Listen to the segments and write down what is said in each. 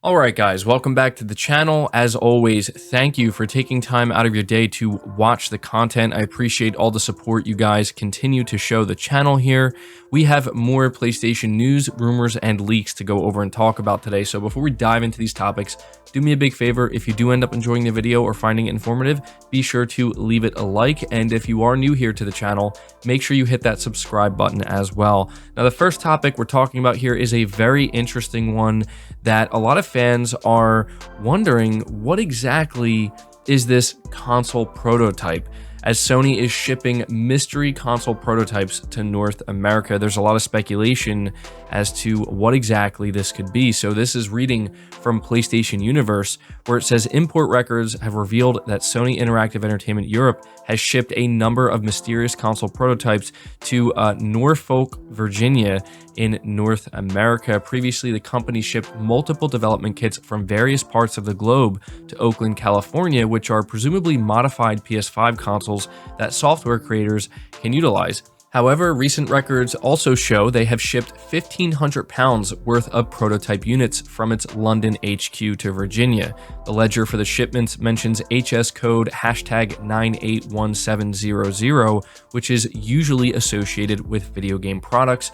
Alright guys, welcome back to the channel. As always, thank you for taking time out of your day to watch the content. I appreciate all the support you guys continue to show the channel here. We have more PlayStation news, rumors, and leaks to go over and talk about today. So before we dive into these topics, do me a big favor. If you do end up enjoying the video or finding it informative, be sure to leave it a like. And if you are new here to the channel, make sure you hit that subscribe button as well. Now, the first topic we're talking about here is a very interesting one that a lot of fans are wondering, what exactly is this console prototype? As Sony is shipping mystery console prototypes to North America, there's a lot of speculation as to what exactly this could be. So this is reading from PlayStation Universe, where it says import records have revealed that Sony Interactive Entertainment Europe has shipped a number of mysterious console prototypes to Norfolk, Virginia in North America. Previously, the company shipped multiple development kits from various parts of the globe to Oakland, California, which are presumably modified PS5 consoles that software creators can utilize. However, recent records also show they have shipped 1,500 pounds worth of prototype units from its London HQ to Virginia. The ledger for the shipments mentions HS code #981700, which is usually associated with video game products.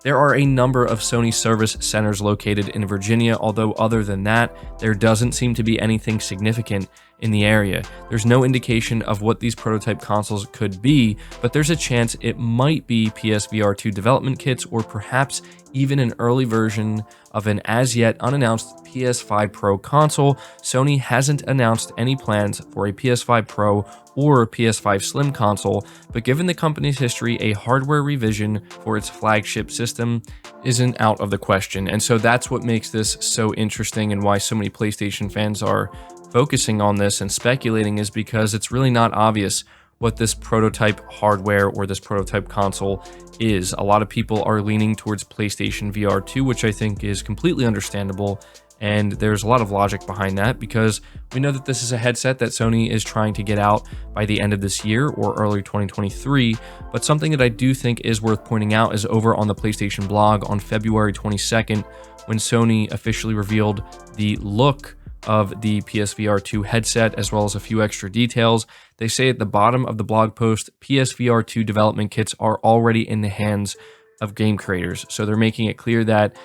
There are a number of Sony service centers located in Virginia, although other than that, there doesn't seem to be anything significant in the area. There's no indication of what these prototype consoles could be, but there's a chance it might be PSVR2 development kits or perhaps even an early version of an as yet unannounced PS5 Pro console. Sony hasn't announced any plans for a PS5 Pro or PS5 Slim console, but given the company's history, a hardware revision for its flagship system isn't out of the question. And so that's what makes this so interesting, and why so many PlayStation fans are focusing on this and speculating, is because it's really not obvious what this prototype hardware or this prototype console is. A lot of people are leaning towards PlayStation VR2, which I think is completely understandable. And there's a lot of logic behind that, because we know that this is a headset that Sony is trying to get out by the end of this year or early 2023. But something that I do think is worth pointing out is over on the PlayStation blog on February 22nd, when Sony officially revealed the look of the PSVR2 headset, as well as a few extra details. They say at the bottom of the blog post, PSVR2 development kits are already in the hands of game creators. So they're making it clear that,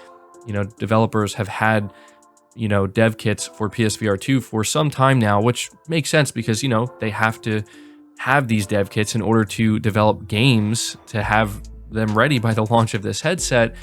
developers have had, dev kits for PSVR2 for some time now, which makes sense because, they have to have these dev kits in order to develop games to have them ready by the launch of this headset.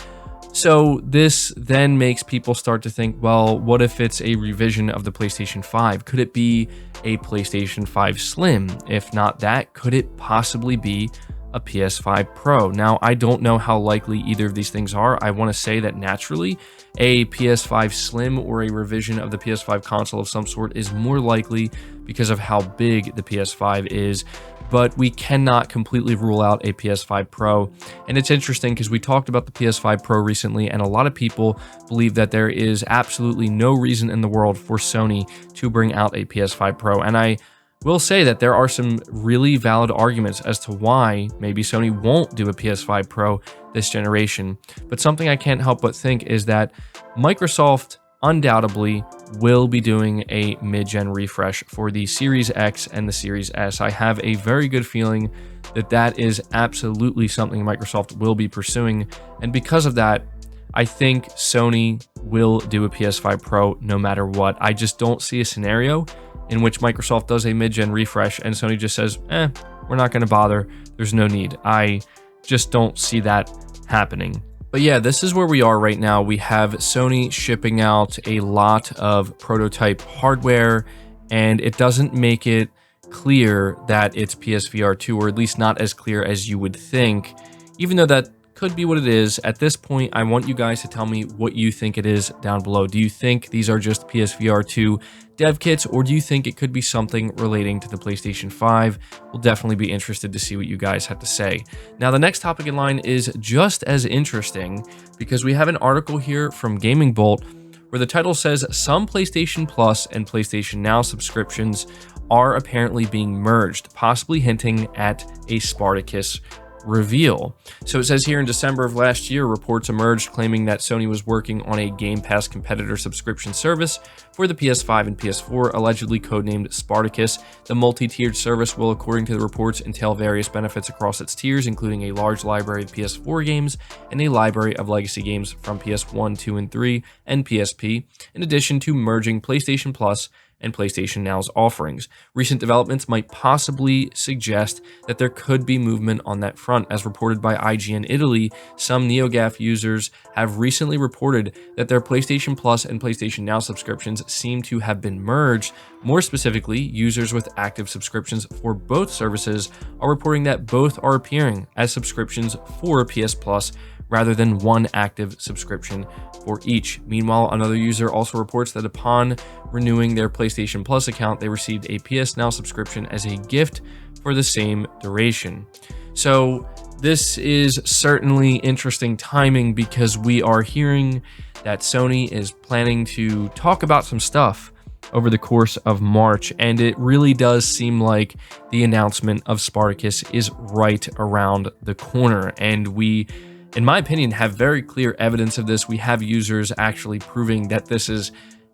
So this then makes people start to think, well, what if it's a revision of the PlayStation 5? Could it be a PlayStation 5 Slim? If not that, could it possibly be a PS5 Pro? Now, I don't know how likely either of these things are. I want to say that naturally, a PS5 Slim or a revision of the PS5 console of some sort is more likely because of how big the PS5 is. But we cannot completely rule out a PS5 Pro. And it's interesting because we talked about the PS5 Pro recently, and a lot of people believe that there is absolutely no reason in the world for Sony to bring out a PS5 Pro. And I will say that there are some really valid arguments as to why maybe Sony won't do a PS5 Pro this generation. But something I can't help but think is that Microsoft undoubtedly will be doing a mid-gen refresh for the Series X and the Series S. I have a very good feeling that that is absolutely something Microsoft will be pursuing, and because of that, I think Sony will do a PS5 Pro no matter what. I just don't see a scenario in which Microsoft does a mid-gen refresh and Sony just says, we're not going to bother, there's no need. I just don't see that happening. But yeah, this is where we are right now. We have Sony shipping out a lot of prototype hardware, and it doesn't make it clear that it's PSVR 2, or at least not as clear as you would think, even though that could be what it is. At this point, I want you guys to tell me what you think it is down below. Do you think these are just PSVR 2 dev kits, or do you think it could be something relating to the PlayStation 5? We'll definitely be interested to see what you guys have to say. Now, the next topic in line is just as interesting, because we have an article here from Gaming Bolt where the title says some PlayStation Plus and PlayStation Now subscriptions are apparently being merged, possibly hinting at a Spartacus reveal. So it says here in December of last year, reports emerged claiming that Sony was working on a Game Pass competitor subscription service for the PS5 and PS4, allegedly codenamed Spartacus. The multi-tiered service will, according to the reports, entail various benefits across its tiers, including a large library of PS4 games and a library of legacy games from PS1, 2, and 3, and PSP, in addition to merging PlayStation Plus and PlayStation Now's offerings. Recent developments might possibly suggest that there could be movement on that front. As reported by IGN Italy, some NeoGAF users have recently reported that their PlayStation Plus and PlayStation Now subscriptions seem to have been merged. More specifically, users with active subscriptions for both services are reporting that both are appearing as subscriptions for PS Plus rather than one active subscription for each. Meanwhile, another user also reports that upon renewing their PlayStation Plus account, they received a PS Now subscription as a gift for the same duration. So this is certainly interesting timing, because we are hearing that Sony is planning to talk about some stuff over the course of March, and it really does seem like the announcement of Spartacus is right around the corner, and we, in my opinion, have very clear evidence of this. We have users actually proving that this is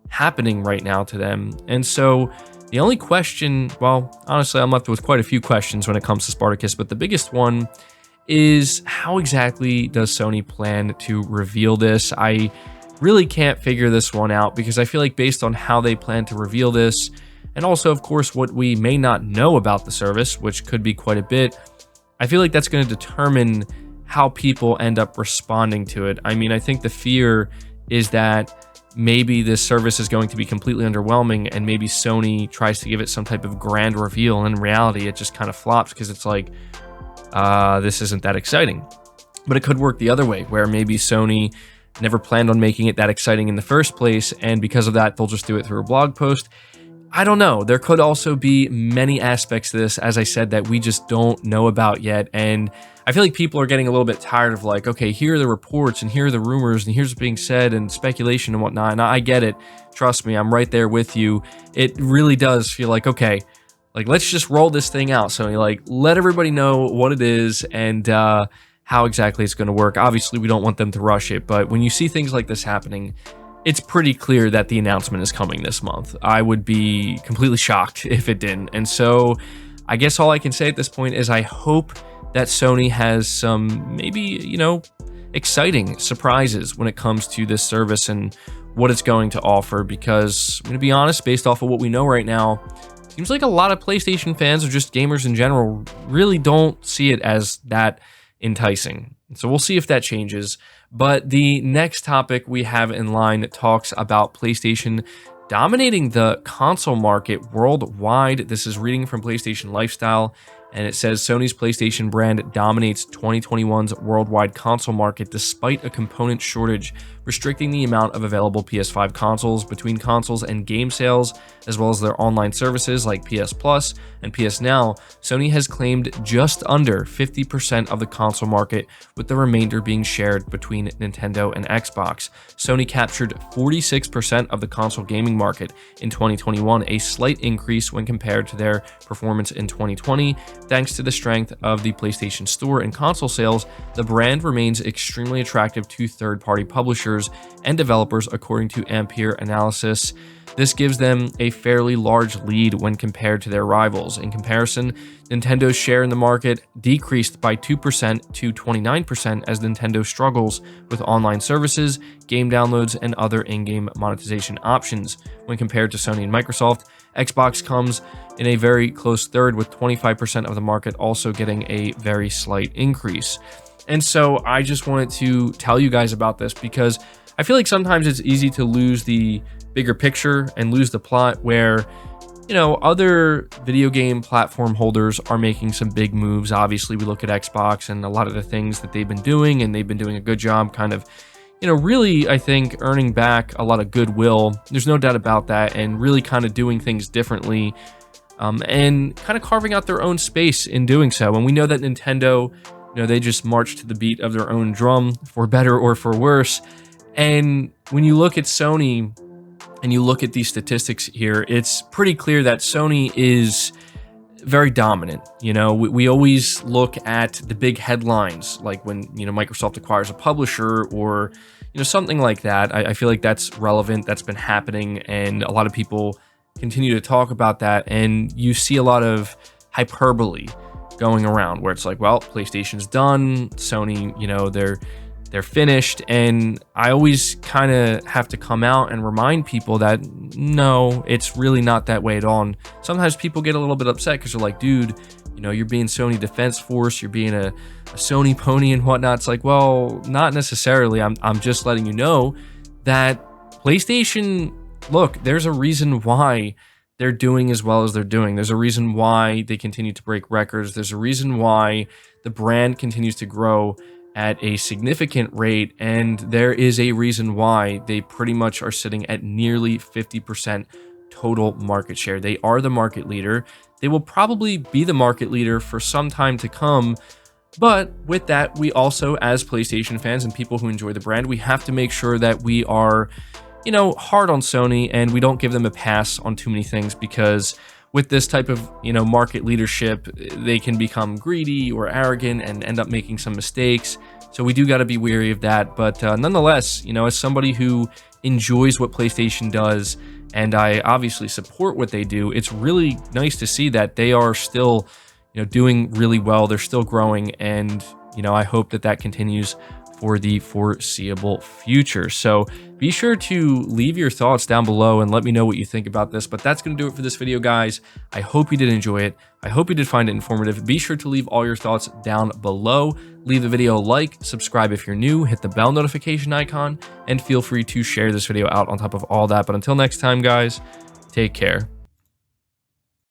happening right now to them. And so the only question, well, honestly, I'm left with quite a few questions when it comes to Spartacus, but the biggest one is how exactly does Sony plan to reveal this? I really can't figure this one out, because I feel like based on how they plan to reveal this, and also, of course, what we may not know about the service, which could be quite a bit, I feel like that's going to determine how people end up responding to it. I mean, I think the fear is that maybe this service is going to be completely underwhelming, and maybe Sony tries to give it some type of grand reveal, and in reality, it just kind of flops because it's like, this isn't that exciting. But it could work the other way, where maybe Sony never planned on making it that exciting in the first place, and because of that, they'll just do it through a blog post. I don't know. There could also be many aspects to this, as I said, that we just don't know about yet. And I feel like people are getting a little bit tired of like, okay, here are the reports and here are the rumors and here's what's being said and speculation and whatnot. And I get it. Trust me, I'm right there with you. It really does feel like, okay, like let's just roll this thing out. So like, let everybody know what it is and how exactly it's going to work. Obviously, we don't want them to rush it, but when you see things like this happening, it's pretty clear that the announcement is coming this month. I would be completely shocked if it didn't. And so I guess all I can say at this point is I hope that Sony has some maybe, you know, exciting surprises when it comes to this service and what it's going to offer, because I'm going to be honest, based off of what we know right now, seems like a lot of PlayStation fans or just gamers in general really don't see it as that enticing. So we'll see if that changes. But the next topic we have in line talks about PlayStation dominating the console market worldwide. This is reading from PlayStation Lifestyle, and it says Sony's PlayStation brand dominates 2021's worldwide console market despite a component shortage, restricting the amount of available PS5 consoles between consoles and game sales, as well as their online services like PS Plus and PS Now. Sony has claimed just under 50% of the console market, with the remainder being shared between Nintendo and Xbox. Sony captured 46% of the console gaming market in 2021, a slight increase when compared to their performance in 2020. Thanks to the strength of the PlayStation Store and console sales, the brand remains extremely attractive to third-party publishers and developers, according to Ampere Analysis. This gives them a fairly large lead when compared to their rivals. In comparison, Nintendo's share in the market decreased by 2% to 29% as Nintendo struggles with online services, game downloads, and other in-game monetization options. When compared to Sony and Microsoft, Xbox comes in a very close third, with 25% of the market also getting a very slight increase. And so I just wanted to tell you guys about this because I feel like sometimes it's easy to lose the bigger picture and lose the plot where, you know, other video game platform holders are making some big moves. Obviously, we look at Xbox and a lot of the things that they've been doing, and they've been doing a good job kind of, you know, really, I think, earning back a lot of goodwill. There's no doubt about that, and really kind of doing things differently and kind of carving out their own space in doing so. And we know that Nintendo, you know, they just march to the beat of their own drum, for better or for worse. And when you look at Sony and you look at these statistics here, it's pretty clear that Sony is very dominant. We always look at the big headlines, like when, Microsoft acquires a publisher or, something like that. I feel like that's relevant. That's been happening. And a lot of people continue to talk about that. And you see a lot of hyperbole going around where it's like, well, PlayStation's done. Sony, they're finished. And I always kind of have to come out and remind people that no, it's really not that way at all. And sometimes people get a little bit upset because they're like, dude, you're being Sony Defense Force, you're being a Sony pony and whatnot. It's like, well, not necessarily. I'm just letting you know that PlayStation, look, there's a reason why they're doing as well as they're doing. There's a reason why they continue to break records. There's a reason why the brand continues to grow at a significant rate, and there is a reason why they pretty much are sitting at nearly 50% total market share. They are the market leader. They will probably be the market leader for some time to come, but with that, we also, as PlayStation fans and people who enjoy the brand, we have to make sure that we are, hard on Sony and we don't give them a pass on too many things, because with this type of, market leadership, they can become greedy or arrogant and end up making some mistakes. So we do got to be wary of that. But nonetheless, as somebody who enjoys what PlayStation does, and I obviously support what they do, it's really nice to see that they are still, doing really well. They're still growing, and, I hope that continues for the foreseeable future. So be sure to leave your thoughts down below and let me know what you think about this. But that's going to do it for this video, guys. I hope you did enjoy it. I hope you did find it informative. Be sure to leave all your thoughts down below. Leave the video a like, subscribe if you're new, hit the bell notification icon, and feel free to share this video out on top of all that. But until next time, guys, take care.